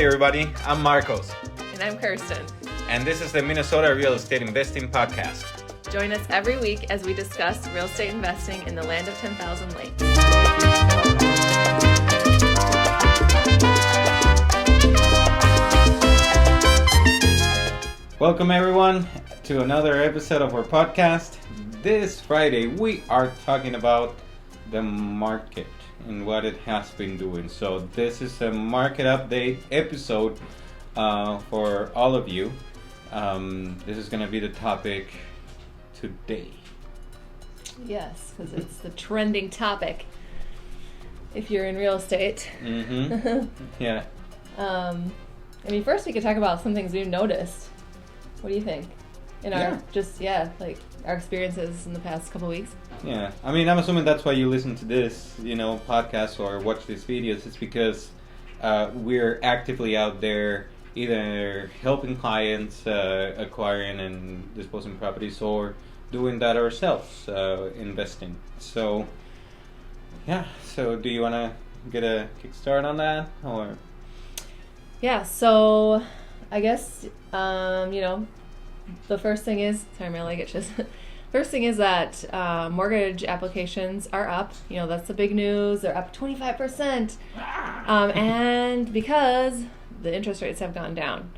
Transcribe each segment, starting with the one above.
Hey everybody, I'm Marcos. And I'm Kirsten. And this is the Minnesota Real Estate Investing Podcast. Join us every week as we discuss real estate investing in the land of 10,000 lakes. Welcome everyone to another episode of our podcast. This Friday we are talking about the market and what it has been doing. So this is a market update episode for all of you. This is going to be the topic today. Yes, because it's the trending topic if you're in real estate. Mm-hmm. Yeah. First we could talk about some things we've noticed. What do you think? In our our experiences in the past couple of weeks. Yeah, I'm assuming that's why you listen to this, podcast or watch these videos. It's because we're actively out there either helping clients acquiring and disposing properties or doing that ourselves, investing. So, yeah. So, do you want to get a kickstart on that, or? Yeah. So, I guess the first thing is, sorry, my leg itches. First thing is that mortgage applications are up. That's the big news. They're up 25%. And because the interest rates have gone down.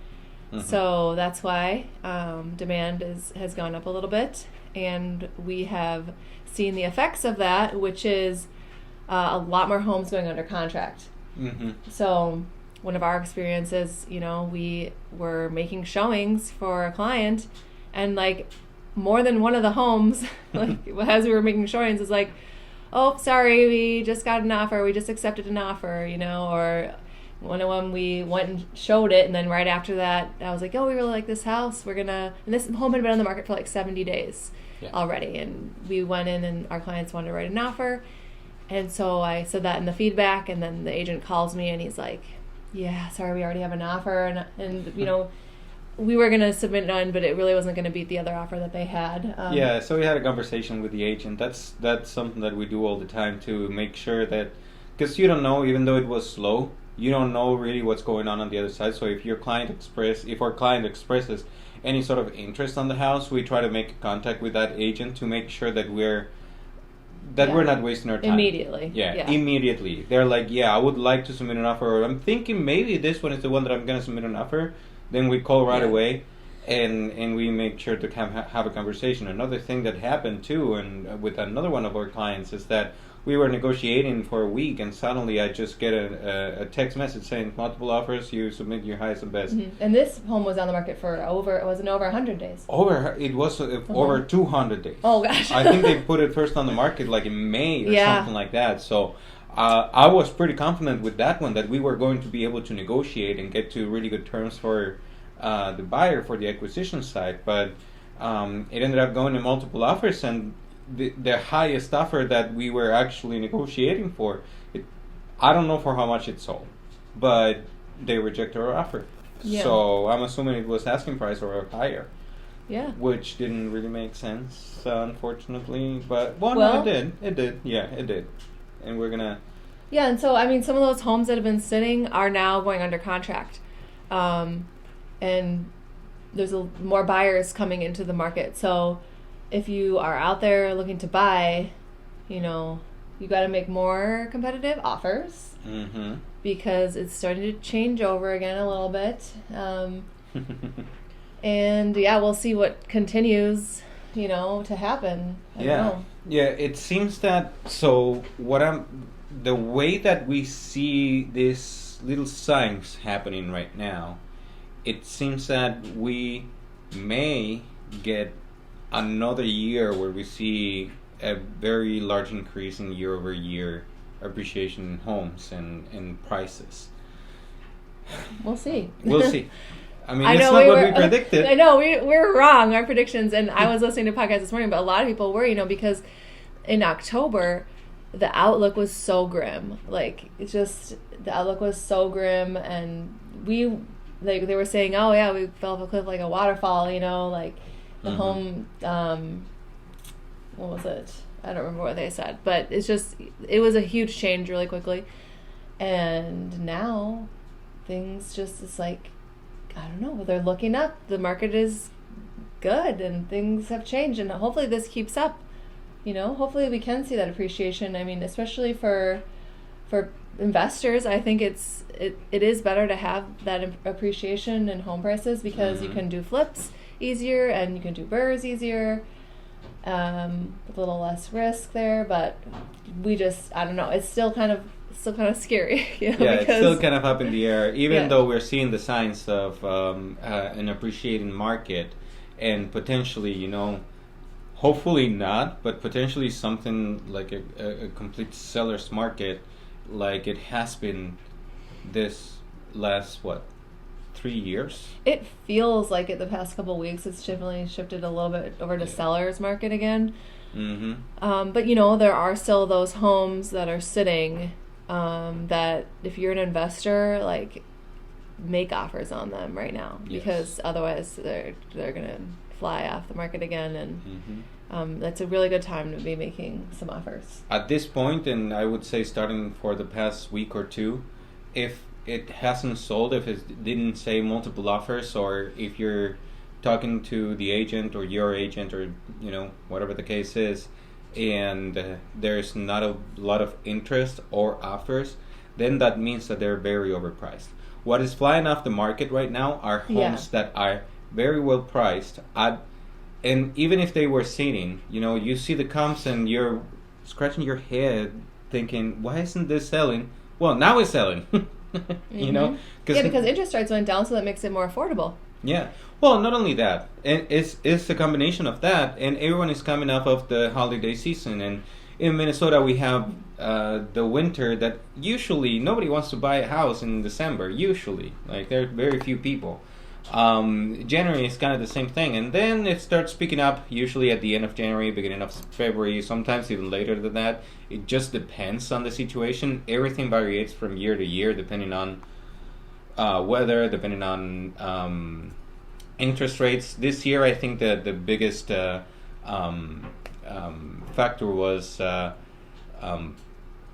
Mm-hmm. So that's why demand has gone up a little bit. And we have seen the effects of that, which is a lot more homes going under contract. Mm-hmm. So one of our experiences, we were making showings for a client, and more than one of the homes, as we were making showings, is like, oh, sorry, we just got an offer, we just accepted an offer, or one of them we went and showed it, and then right after that, I was like, oh, we really like this house, and this home had been on the market for 70 days already, and we went in and our clients wanted to write an offer, and so I said that in the feedback, and then the agent calls me and he's like, yeah, sorry, we already have an offer, and we were going to submit none, but it really wasn't going to beat the other offer that they had. So we had a conversation with the agent. That's something that we do all the time to make sure that, because you don't know, even though it was slow, you don't know really what's going on the other side. So if our client expresses any sort of interest on the house, we try to make contact with that agent to make sure that we're not wasting our time. Immediately. Yeah, immediately. They're like, I would like to submit an offer, or I'm thinking maybe this one is the one that I'm going to submit an offer. Then we call right away, and we make sure to have a conversation. Another thing that happened too, and with another one of our clients, is that we were negotiating for a week, and suddenly I just get a text message saying multiple offers, you submit your highest and best. Mm-hmm. And this home was on the market for over 100 days. Over 200 days. Oh gosh. I think they put it first on the market in May or something like that. So I was pretty confident with that one that we were going to be able to negotiate and get to really good terms for the buyer for the acquisition side, but it ended up going to multiple offers, and the highest offer that we were actually negotiating for, I don't know for how much it sold, but they rejected our offer. Yeah. So I'm assuming it was asking price or higher. Yeah. Which didn't really make sense, unfortunately. But no, it did. It did. Yeah, it did. And we're gonna. Yeah, and so some of those homes that have been sitting are now going under contract, and there's more buyers coming into the market. So if you are out there looking to buy, you got to make more competitive offers, mm-hmm. because it's starting to change over again a little bit. And we'll see what continues, to happen. I don't know. Yeah, it seems that, the way that we see these little signs happening right now, it seems that we may get another year where we see a very large increase in year-over-year appreciation in homes and prices. We'll see. We'll see. It's not what we predicted. I know, we're wrong, our predictions, and I was listening to podcasts this morning, but a lot of people were, because in October, the outlook was so grim. The outlook was so grim, and they were saying, oh yeah, we fell off a cliff like a waterfall, the mm-hmm. home, what was it? I don't remember what they said, but it was a huge change really quickly. And now things just is like, I don't know, they're looking up. The market is good and things have changed, and hopefully this keeps up. Hopefully we can see that appreciation. I mean, especially for investors, I think it is better to have that appreciation in home prices because you can do flips easier and you can do burrs easier, with a little less risk there. But I don't know. It's still kind of scary. It's still kind of up in the air, even though we're seeing the signs of an appreciating market and potentially, hopefully not, but potentially something like a complete seller's market like it has been this last, 3 years? It feels like it the past couple of weeks. It's definitely shifted a little bit over to seller's market again. But, there are still those homes that are sitting that if you're an investor, like, make offers on them right now. Because otherwise they're going to fly off the market again, and that's a really good time to be making some offers. At this point, and I would say starting for the past week or two, if it hasn't sold, if it didn't say multiple offers, or if you're talking to the agent or your agent or, whatever the case is, and there's not a lot of interest or offers, then that means that they're very overpriced. What is flying off the market right now are homes that are very well priced and even if they were sitting, you see the comps and you're scratching your head thinking, why isn't this selling? Well, now it's selling. Because interest rates went down, so that makes it more affordable. Yeah. Well, not only that, and it's a combination of that, and everyone is coming off of the holiday season, and in Minnesota we have the winter that usually nobody wants to buy a house in December. Usually, like there are very few people. January is kind of the same thing, and then it starts picking up usually at the end of January, beginning of February, sometimes even later than that. It just depends on the situation. Everything varies from year to year depending on weather, depending on interest rates. This year I think that the biggest factor was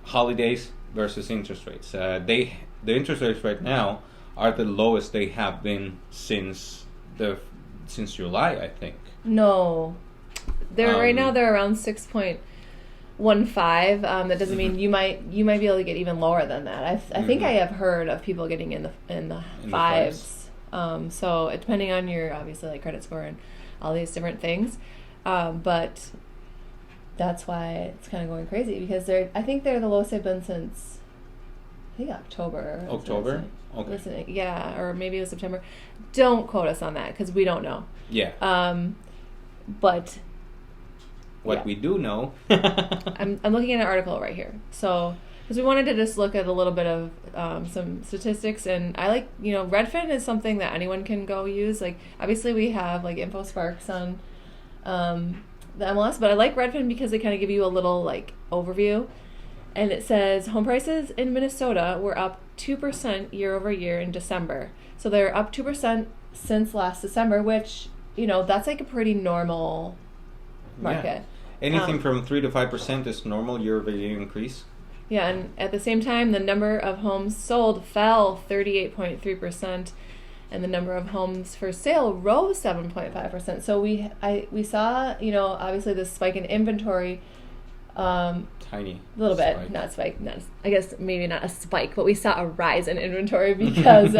holidays versus interest rates. The interest rates right now are the lowest they have been since July, I think. No, right now they're around 6.15. That doesn't mean you might be able to get even lower than that. I think I have heard of people getting in the fives. So depending on your obviously like credit score and all these different things, but that's why it's kind of going crazy because I think they're the lowest they've been since October. October? Okay. Listening, or maybe it was September. Don't quote us on that because we don't know. Yeah. But what we do know. I'm looking at an article right here. So because we wanted to just look at a little bit of some statistics, and I like Redfin is something that anyone can go use. Like obviously we have like InfoSparks on the MLS, but I like Redfin because they kind of give you a little like overview. And it says home prices in Minnesota were up 2% year over year in December. So they're up 2% since last December, which, that's like a pretty normal market. Yeah. Anything from 3 to 5% is normal year over year increase. Yeah, and at the same time, the number of homes sold fell 38.3%, and the number of homes for sale rose 7.5%. So we saw, obviously this spike in inventory. Tiny. A little bit, not spike. I guess maybe not a spike, but we saw a rise in inventory because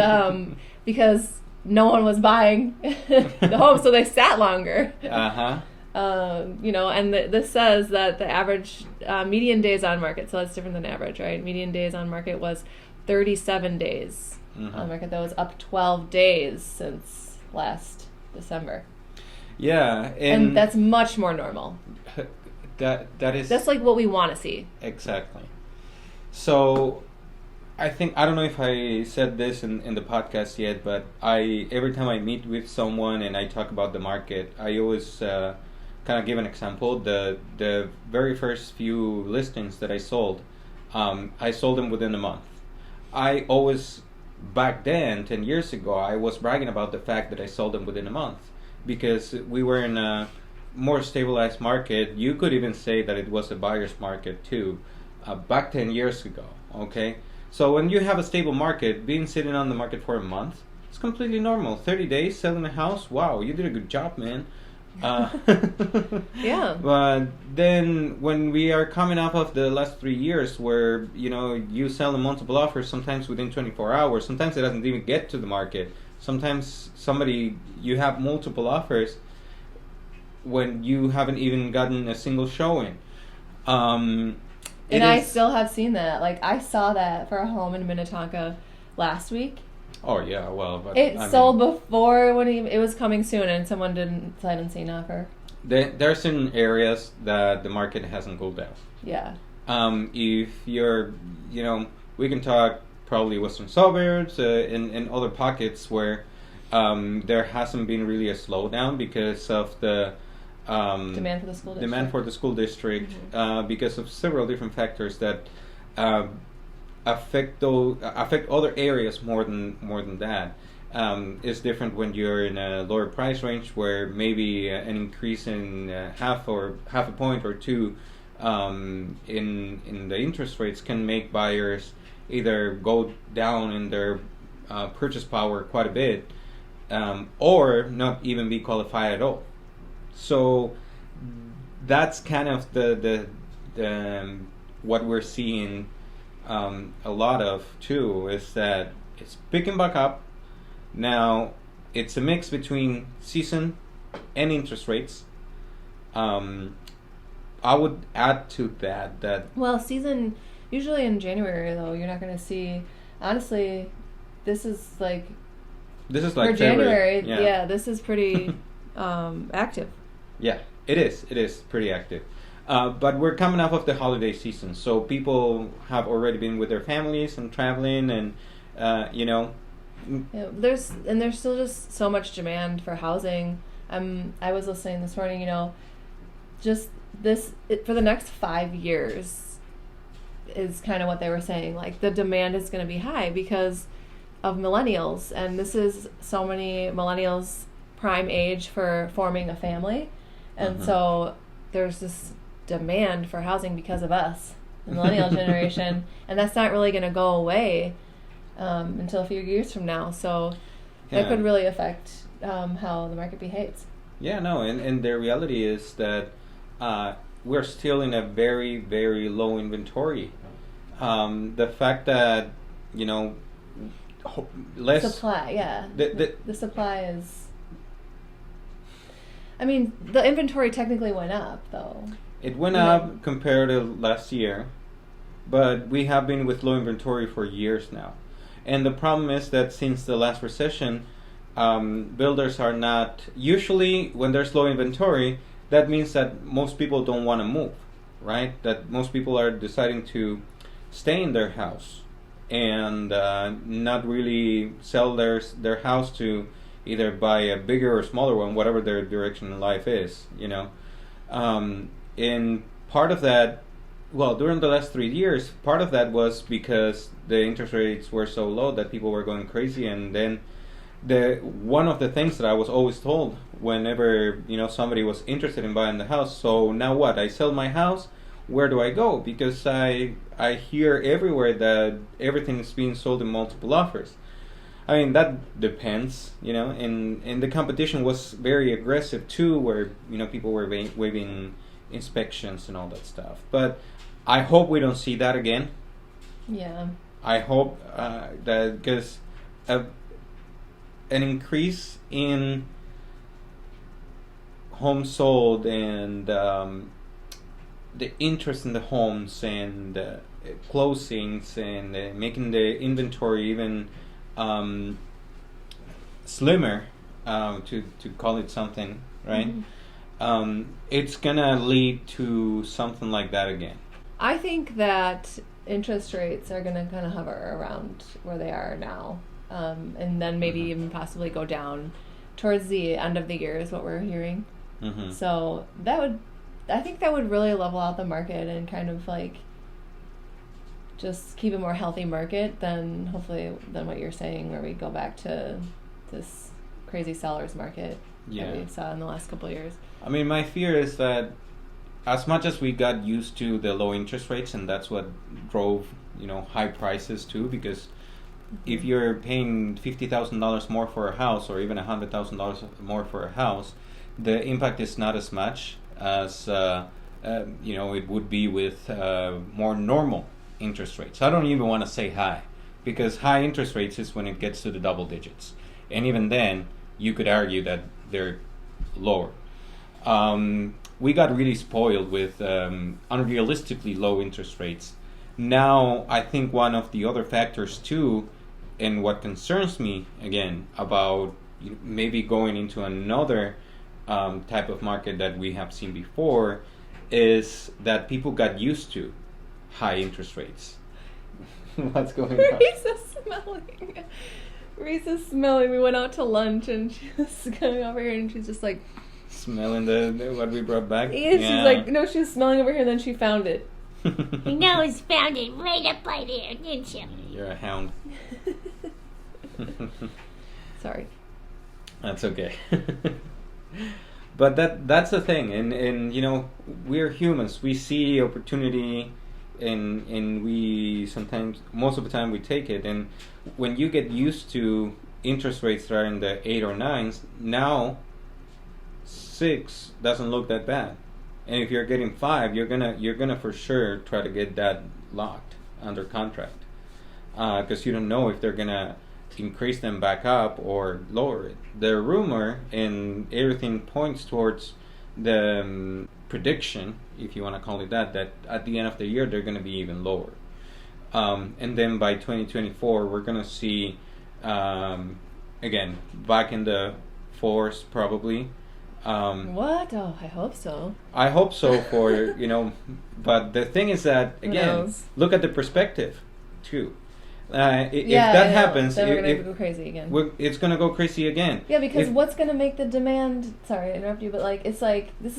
because no one was buying the home, so they sat longer. And this says that the average median days on market, so that's different than average, right? Median days on market was 37 days on the market. That was up 12 days since last December. Yeah, and that's much more normal. That's like what we want to see. Exactly. So I don't know if I said this in the podcast yet, but every time I meet with someone and I talk about the market, I always kind of give an example. The very first few listings that I sold them within a month. I always, back then, 10 years ago, I was bragging about the fact that I sold them within a month because we were in a more stabilized market. You could even say that it was a buyer's market too, back 10 years ago, okay? So when you have a stable market, being sitting on the market for a month, it's completely normal. 30 days selling a house, wow, you did a good job, man. Yeah. But then when we are coming off of the last 3 years where, you sell a multiple offers sometimes within 24 hours, sometimes it doesn't even get to the market. Sometimes you have multiple offers when you haven't even gotten a single showing. And I still have seen that. Like, I saw that for a home in Minnetonka last week. Oh, yeah, well, but it sold before when it was coming soon, and someone didn't sign an offer. There are certain areas that the market hasn't cooled down. Yeah. If you're, we can talk probably western suburbs and other pockets where there hasn't been really a slowdown because of the demand for the school district. Because of several different factors that affect other areas more than that. It's different when you're in a lower price range where maybe an increase in half a point or two in the interest rates can make buyers either go down in their purchase power quite a bit, or not even be qualified at all. So that's kind of the what we're seeing a lot of too, is that it's picking back up. Now it's a mix between season and interest rates. I would add to that well, season usually in January though you're not going to see. Honestly, this is like for January. Yeah, this is pretty active. Yeah, it is pretty active. But we're coming off of the holiday season, so people have already been with their families and traveling, and Yeah, there's still just so much demand for housing. I was listening this morning. Just for the next 5 years is kind of what they were saying. Like, the demand is going to be high because of millennials, and this is so many millennials prime age for forming a family, and so there's this demand for housing because of us, the millennial generation, and that's not really going to go away until a few years from now. So that could really affect how the market behaves. Yeah, no, and the reality is that we're still in a very, very low inventory. The fact that, less supply, yeah. The supply is... I mean, the inventory technically went up, though. It went up compared to last year, but we have been with low inventory for years now. And the problem is that since the last recession, builders are not... Usually, when there's low inventory, that means that most people don't want to move, right? That most people are deciding to stay in their house and not really sell their house to either buy a bigger or smaller one, whatever their direction in life is, And part of that, well, during the last 3 years, part of that was because the interest rates were so low that people were going crazy. And then one of the things that I was always told whenever somebody was interested in buying the house, so now what? I sell my house. Where do I go? Because I hear everywhere that everything is being sold in multiple offers. I mean, that depends, and the competition was very aggressive too, where people were waiving inspections and all that stuff. But I hope we don't see that again. Yeah. I hope that, because an increase in homes sold and the interest in the homes and closings and making the inventory even slimmer, to call it something, right? It's gonna lead to something like that again. I think that interest rates are gonna kind of hover around where they are now, and then maybe even possibly go down towards the end of the year is what we're hearing. So I think that would really level out the market and kind of like just keep a more healthy market than what you're saying, where we go back to this crazy seller's market that we saw in the last couple of years. I mean, my fear is that as much as we got used to the low interest rates, and that's what drove high prices too, because if you're paying $50,000 more for a house, or even $100,000 more for a house, the impact is not as much as it would be with more normal interest rates. I don't even want to say high, because high interest rates is when it gets to the double digits, and even then you could argue that they're lower. We got really spoiled with unrealistically low interest rates. Now, I think one of the other factors too, and what concerns me again about maybe going into another type of market that we have seen before, is that people got used to high interest rates. What's going on? Reese is smelling. We went out to lunch and she was coming over here and she's just like smelling the what we brought back. Yeah, she's like, no, she was smelling over here and then she found it. You know, it's found it right up by there, didn't you? You're a hound. Sorry. That's okay. But that's the thing, and we're humans. We see opportunity, and we sometimes, most of the time, we take it. And when you get used to interest rates that are in the 8 or 9s, now 6 doesn't look that bad. And if you're getting 5, you're gonna for sure try to get that locked under contract, because you don't know if they're gonna increase them back up or lower it. The rumor and everything points towards the prediction, if you want to call it that at the end of the year they're going to be even lower. And then by 2024 we're going to see, again, back in the 4s probably. What? Oh, I hope so. I hope so for, but the thing is that, again, look at the perspective too. If that happens, then we're going to go crazy again. It's going to go crazy again. Yeah, because what's going to make the demand? Sorry to interrupt you, but it's like this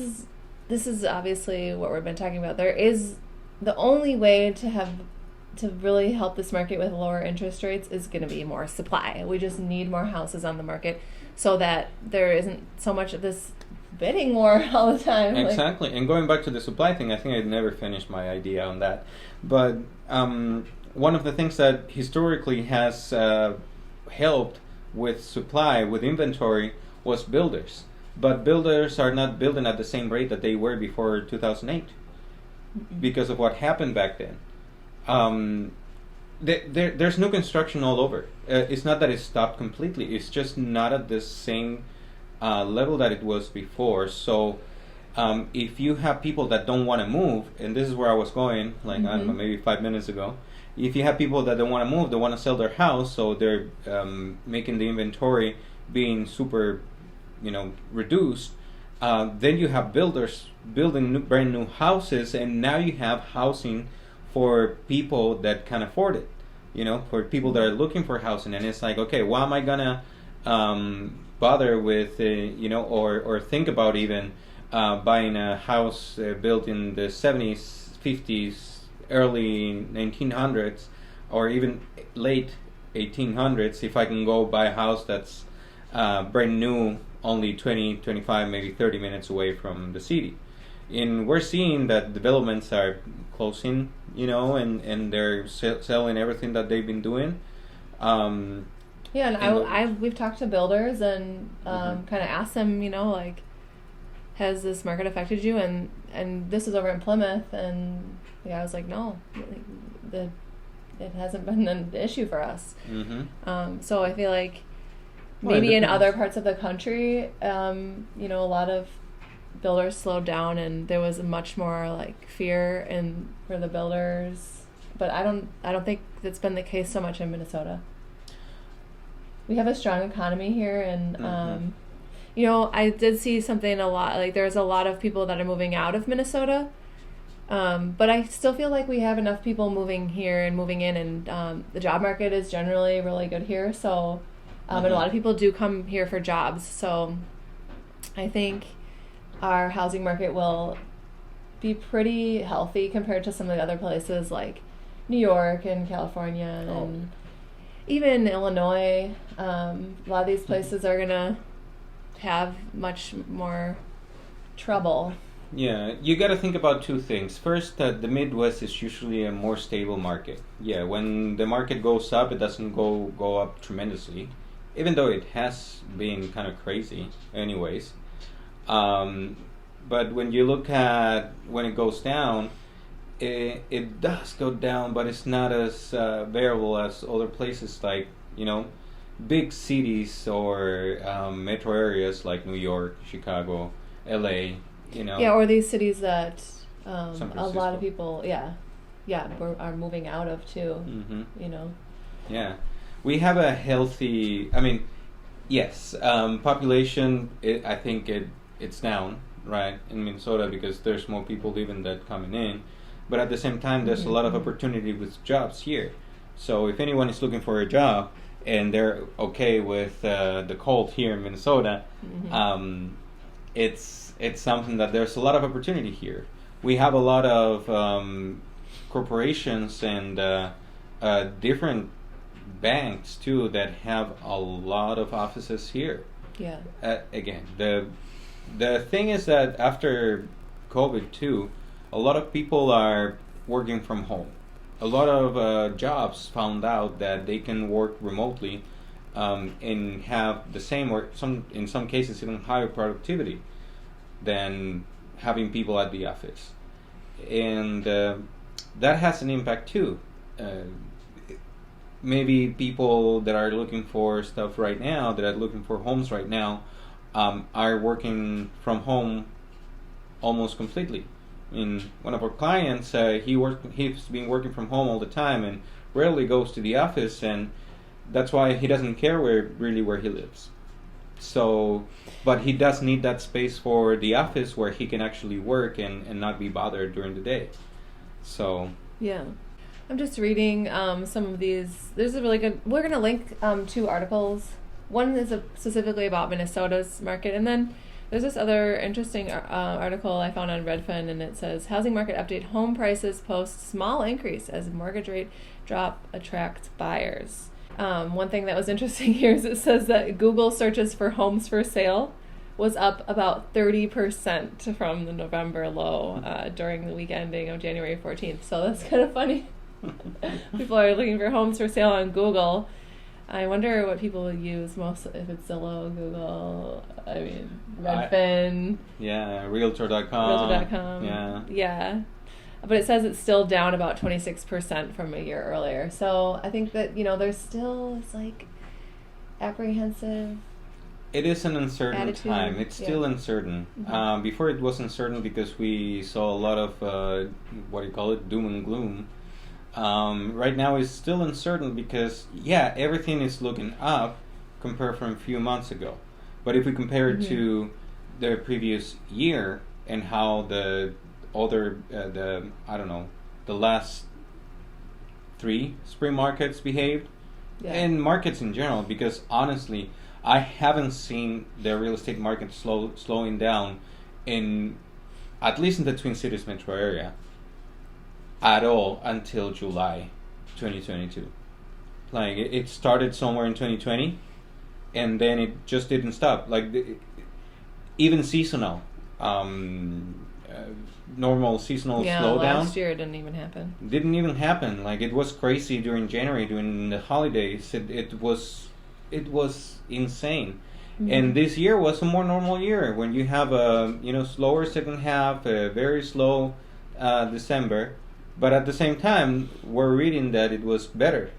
is obviously what we've been talking about. There is the only way to really help this market with lower interest rates is going to be more supply. We just need more houses on the market so that there isn't so much of this bidding war all the time. Exactly. And going back to the supply thing, I think I never finished my idea on that, but. One of the things that historically has helped with supply, with inventory, was builders. But builders are not building at the same rate that they were before 2008 because of what happened back then. There's new construction all over. It's not that it stopped completely. It's just not at the same level that it was before. So if you have people that don't want to move, and this is where I was going, I don't know, maybe 5 minutes ago. If you have people that don't want to move, they want to sell their house, so they're making the inventory being super, reduced. Then you have builders building brand new houses, and now you have housing for people that can afford it. For people that are looking for housing, and it's like, okay, why am I gonna bother with, or think about even buying a house built in the 70s, 50s. Early 1900s or even late 1800s, if I can go buy a house that's brand new, only 20, 25, maybe 30 minutes away from the city. And we're seeing that developments are closing, and they're selling everything that they've been doing. We've talked to builders and kind of asked them, has this market affected you? And this is over in Plymouth, and I was like, no, it hasn't been an issue for us. So I feel like maybe in other parts of the country, a lot of builders slowed down, and there was much more fear for the builders. But I don't think that's been the case so much in Minnesota. We have a strong economy here, and I did see something a lot. There's a lot of people that are moving out of Minnesota. But I still feel like we have enough people moving here and moving in, and the job market is generally really good here. So, and a lot of people do come here for jobs. So, I think our housing market will be pretty healthy compared to some of the other places like New York and California and even Illinois. A lot of these places are gonna have much more trouble Yeah, you got to think about two things. First, the Midwest is usually a more stable market. Yeah, when the market goes up, it doesn't go up tremendously, even though it has been kind of crazy, anyways. Um, but when you look at when it goes down, it does go down, but it's not as variable as other places like big cities or metro areas like New York, Chicago, L.A. Yeah, or these cities that San a Francisco. lot of people, are moving out of too. Mm-hmm. Yeah, we have a healthy. I mean, yes, population. I think it's down right in Minnesota because there's more people living that coming in, but at the same time, there's a lot of opportunity with jobs here. So if anyone is looking for a job and they're okay with the cold here in Minnesota, it's something that there's a lot of opportunity here. We have a lot of corporations and different banks too that have a lot of offices here. Yeah. Again, the thing is that after COVID too, a lot of people are working from home. A lot of jobs found out that they can work remotely and have the same or in some cases even higher productivity than having people at the office, and that has an impact too. Maybe people that are looking for stuff right now, that are looking for homes right now, are working from home almost completely. I mean, one of our clients, he's been working from home all the time and rarely goes to the office, and that's why he doesn't care where he lives. So, but he does need that space for the office where he can actually work and not be bothered during the day. So yeah, I'm just reading some of these. There's a really good. We're gonna link 2 articles. One is specifically about Minnesota's market, and then there's this other interesting article I found on Redfin, and it says housing market update: home prices post small increase as mortgage rate drop attracts buyers. One thing that was interesting here is it says that Google searches for homes for sale was up about 30% from the November low during the week ending of January 14th. So that's kind of funny. People are looking for homes for sale on Google. I wonder what people use most, if it's Zillow, Google, I mean, Redfin. Realtor.com. Realtor.com. Yeah. But it says it's still down about 26% from a year earlier. So I think that, there's still, it's like apprehensive. It is an uncertain attitude. time. It's still uncertain. Before it was uncertain because we saw a lot of, doom and gloom. Right now it's still uncertain because, everything is looking up compared from a few months ago. But if we compare it to the previous year and how the last 3 spring markets behaved, and markets in general, because honestly, I haven't seen the real estate market slowing down at least in the Twin Cities metro area at all until July 2022. Like it started somewhere in 2020, and then it just didn't stop. Like even seasonal. Normal seasonal slowdown. Last year it didn't even happen. Like it was crazy during January, during the holidays. It was insane. And this year was a more normal year when you have a slower second half, a very slow December, but at the same time we're reading that it was better.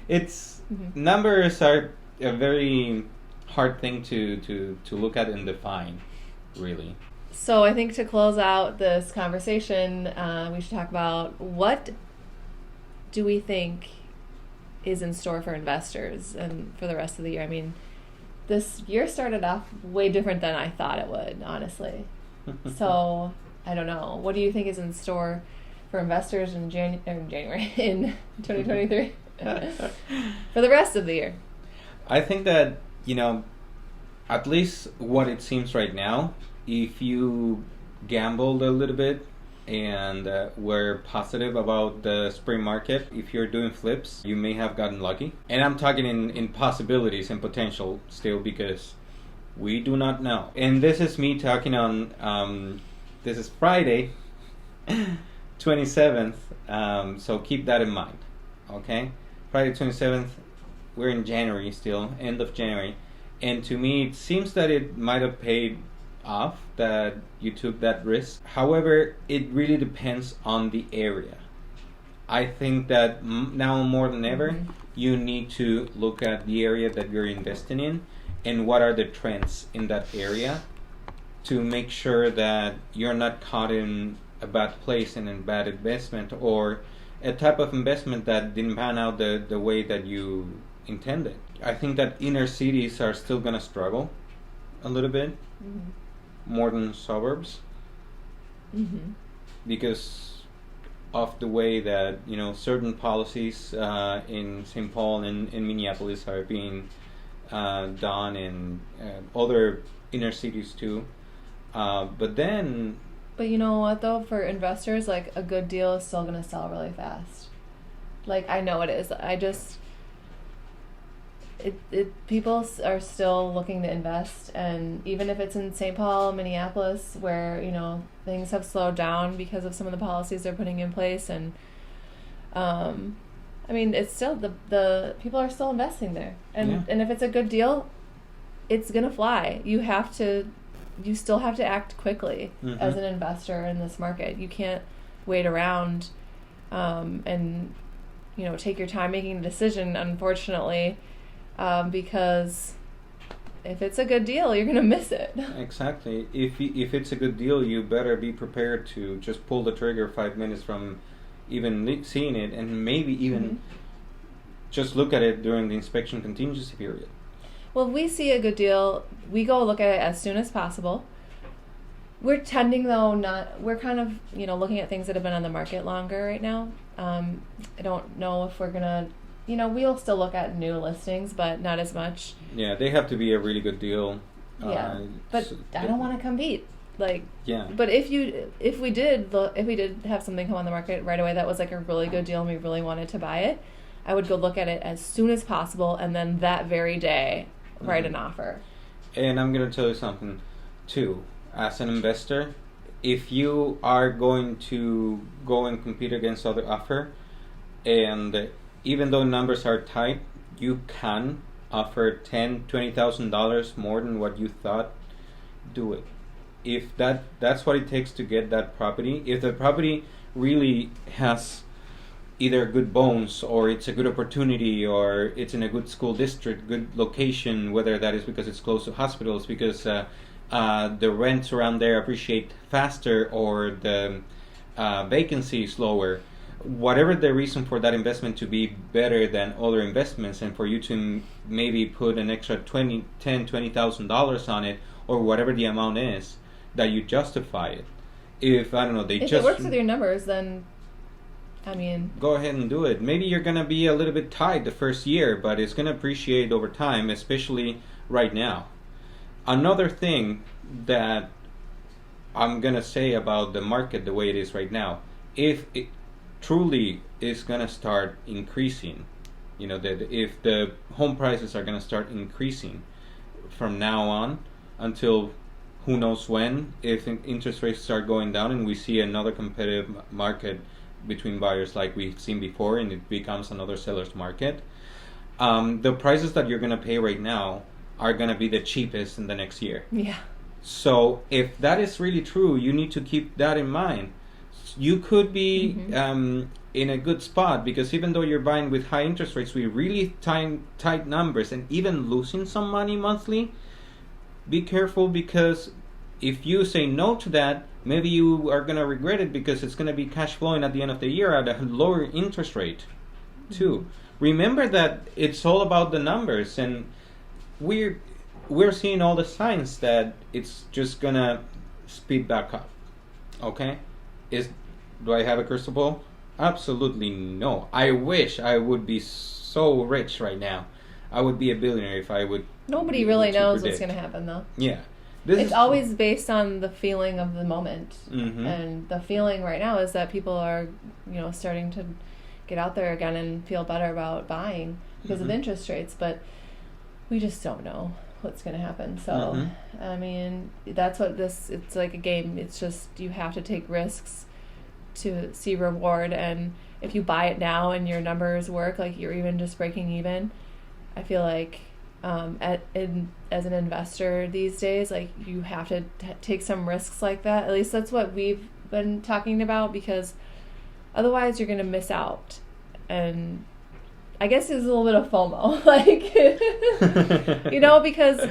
It's numbers are a very hard thing to look at and define, really. So I think to close out this conversation, we should talk about what do we think is in store for investors and for the rest of the year. I mean, this year started off way different than I thought it would, honestly. So I don't know. What do you think is in store for investors in January in 2023 for the rest of the year? I think that at least what it seems right now, if you gambled a little bit and were positive about the spring market, if you're doing flips, you may have gotten lucky. And I'm talking in possibilities and potential still, because We do not know. And this is me talking on, this is Friday, 27th, so keep that in mind, okay? Friday 27th, we're in January still, end of January, and to me it seems that it might have paid off, that you took that risk. However, it really depends on the area. I think that now more than ever, you need to look at the area that you're investing in and what are the trends in that area to make sure that you're not caught in a bad place and in bad investment, or a type of investment that didn't pan out the way that you intended. I think that inner cities are still going to struggle a little bit more than suburbs because of the way that, you know, certain policies in St. Paul and in Minneapolis are being done in other inner cities too. But you know what though, for investors, like a good deal is still going to sell really fast. Like I know it is. People are still looking to invest, and even if it's in St. Paul, Minneapolis, where, you know, things have slowed down because of some of the policies they're putting in place, and I mean, it's still the people are still investing there, and if it's a good deal, it's gonna fly. You still have to act quickly as an investor in this market. You can't wait around and, you know, take your time making a decision, unfortunately, because if it's a good deal, you're gonna miss it. Exactly. If it's a good deal, you better be prepared to just pull the trigger 5 minutes from even seeing it, and maybe even just look at it during the inspection contingency period. Well, if we see a good deal, we go look at it as soon as possible. We're tending, though, we're kind of, you know, looking at things that have been on the market longer right now. I don't know if we're going to, you know, we'll still look at new listings, but not as much. Yeah, they have to be a really good deal. Yeah, but I don't want to compete. Like, yeah. But if we did have something come on the market right away that was like a really good deal and we really wanted to buy it, I would go look at it as soon as possible, and then that very day write an offer. And I'm going to tell you something too. As an investor, if you are going to go and compete against other offer, and even though numbers are tight, you can offer $10,000-$20,000 more than what you thought. Do it. If that's what it takes to get that property. If the property really has either good bones, or it's a good opportunity, or it's in a good school district, good location, whether that is because it's close to hospitals, because the rents around there appreciate faster, or the vacancy is lower, whatever the reason for that investment to be better than other investments, and for you to maybe put an extra $20,000 on it, or whatever the amount is, that you justify it. If, I don't know, if it works with your numbers, then I mean, go ahead and do it. Maybe you're going to be a little bit tight the first year, but it's going to appreciate over time, especially right now. Another thing that I'm going to say about the market the way it is right now, if it truly is going to start increasing, you know, if the home prices are going to start increasing from now on until who knows when, if interest rates start going down and we see another competitive market between buyers like we've seen before, and it becomes another seller's market, the prices that you're going to pay right now are going to be the cheapest in the next year. Yeah. So if that is really true, you need to keep that in mind. You could be in a good spot, because even though you're buying with high interest rates with really tight numbers, and even losing some money monthly, be careful, because if you say no to that, maybe you are going to regret it, because it's going to be cash flowing at the end of the year at a lower interest rate too. Remember that it's all about the numbers, and we're seeing all the signs that it's just going to speed back up. Okay? Do I have a crystal ball? Absolutely no. I wish I would be so rich right now. I would be a billionaire if I would. Nobody really knows what's going to happen, though. Yeah. It's always based on the feeling of the moment. And the feeling right now is that people are, you know, starting to get out there again and feel better about buying because of interest rates. But we just don't know. what's going to happen. So, I mean, that's what it's like a game. It's just you have to take risks to see reward. And if you buy it now and your numbers work, like you're even just breaking even, I feel like as an investor these days, like you have to take some risks like that. At least that's what we've been talking about, because otherwise you're going to miss out. And I guess there's a little bit of FOMO, like, because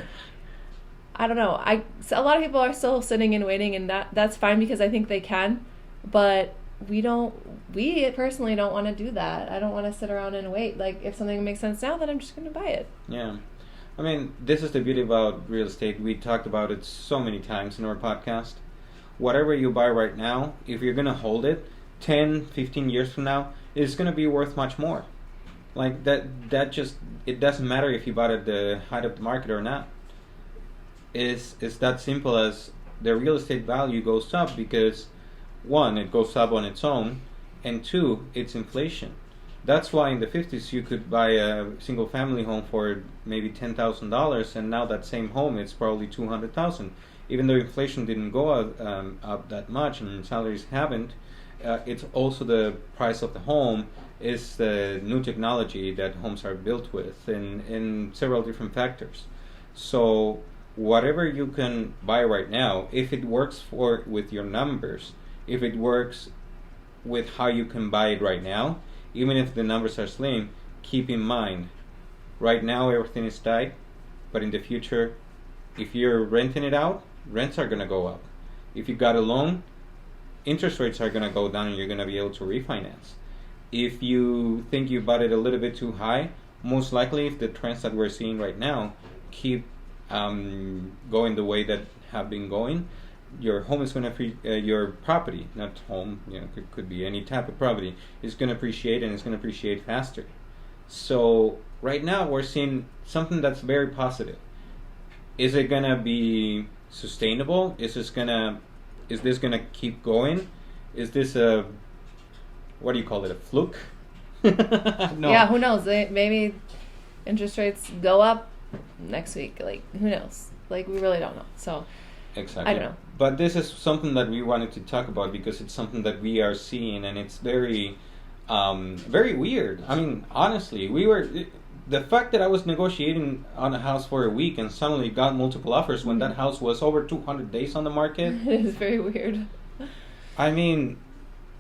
I don't know. A lot of people are still sitting and waiting, and that's fine because I think they can, but we personally don't want to do that. I don't want to sit around and wait. Like, if something makes sense now, then I'm just going to buy it. Yeah. I mean, this is the beauty about real estate. We talked about it so many times in our podcast. Whatever you buy right now, if you're going to hold it 10, 15 years from now, it's going to be worth much more. Like, that just, it doesn't matter if you bought it at the height of the market or not. It's that simple as the real estate value goes up because, one, it goes up on its own, and two, it's inflation. That's why in the 50s you could buy a single family home for maybe $10,000, and now that same home it's probably $200,000. Even though inflation didn't go up that much and salaries haven't, it's also the price of the home is the new technology that homes are built with in several different factors. So whatever you can buy right now, if it works with your numbers, if it works with how you can buy it right now, even if the numbers are slim, keep in mind, right now everything is tight, but in the future, if you're renting it out, rents are going to go up. If you got a loan, interest rates are going to go down and you're going to be able to refinance. If you think you bought it a little bit too high, most likely if the trends that we're seeing right now keep going the way that have been going, your home is going to your property, not home, could be any type of property, is going to appreciate, and it's going to appreciate faster. So right now we're seeing something that's very positive. Is it going to be sustainable? Is this going to keep going? Is this a, what do you call it, a fluke? No. Yeah, who knows? Maybe interest rates go up next week. Like, who knows? Like, we really don't know. So exactly. I don't know. But this is something that we wanted to talk about because it's something that we are seeing, and it's very, very weird. I mean, honestly, the fact that I was negotiating on a house for a week and suddenly got multiple offers when that house was over 200 days on the market. It is very weird. I mean,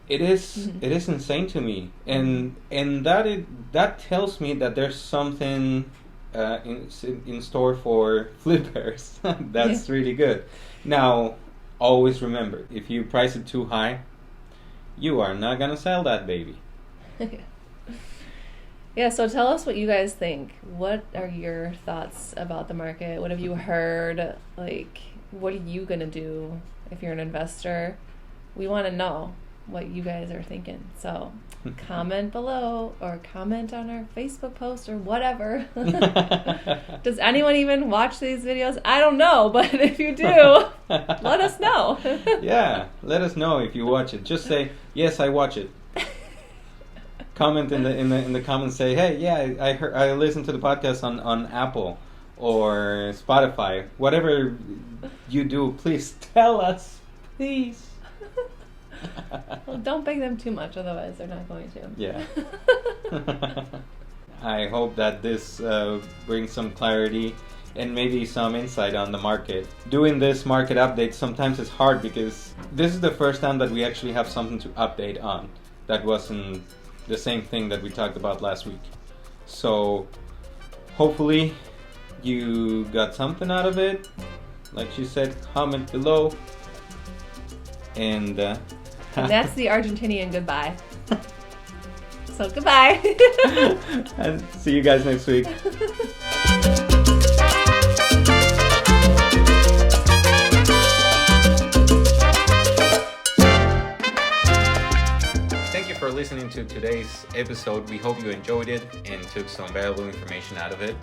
it is insane to me, and that tells me that there's something in store for flippers. That's really good. Now, always remember, if you price it too high, you are not gonna sell that baby. Yeah, so tell us what you guys think. What are your thoughts about the market? What have you heard? Like, what are you gonna do if you're an investor? We want to know what you guys are thinking. So comment below or comment on our Facebook post or whatever. Does anyone even watch these videos? I don't know, but if you do, let us know. Yeah, let us know if you watch it. Just say, yes, I watch it. Comment in the comments, say, hey, yeah, I listened to the podcast on Apple or Spotify. Whatever you do, please tell us, please. Well, don't beg them too much, otherwise they're not going to. Yeah. I hope that this brings some clarity and maybe some insight on the market. Doing this market update sometimes is hard because this is the first time that we actually have something to update on that wasn't the same thing that we talked about last week. So hopefully you got something out of it. Like she said, comment below. And that's the Argentinian goodbye. So goodbye. And see you guys next week. Thank you for listening to today's episode. We hope you enjoyed it and took some valuable information out of it.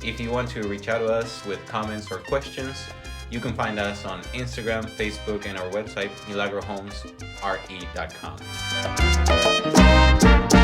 If you want to reach out to us with comments or questions, you can find us on Instagram, Facebook, and our website, milagrohomesre.com.